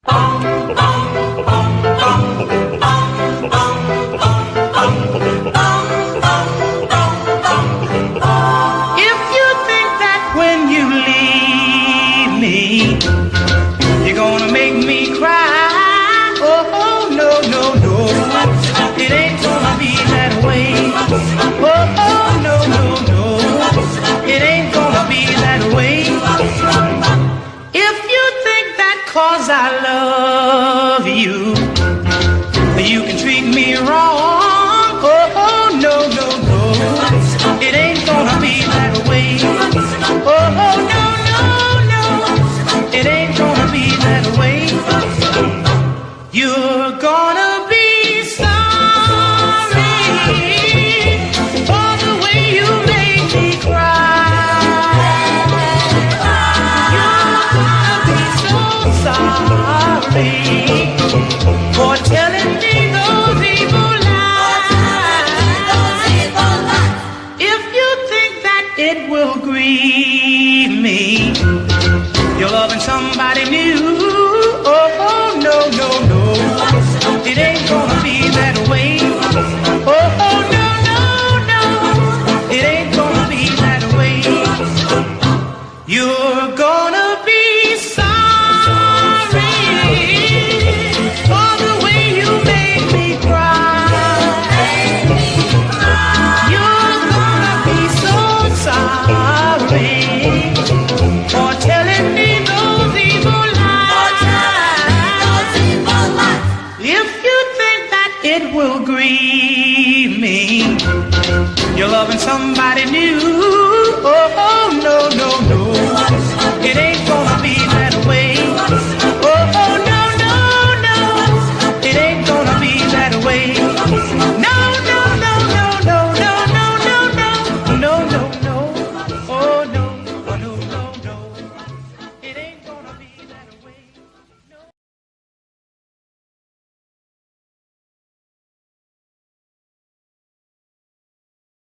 If you think that when you leave me, you're gonna make me cry, oh, no, no, no, it ain't gonna be that way. Oh, no, no, no, it ain't gonna be that way. If you think that 'cause I love you, you can treat me wrong, oh, no, no, no, it ain't gonna be that way. Oh, no, no, no, it ain't gonna be that way. You're gonna be sorry for the way you made me cry. You're gonna be so sorry for telling me those evil lies. If you think that it will grieve me, you're loving somebody new. Oh, no, no, no, it ain't gonna be that way. Oh, no, no, no, it ain't gonna be that way. You're gonna be sorry for the way you made me cry. You're gonna be so sorry for telling me those evil lies. If you think that it will grieve me, you're loving somebody new.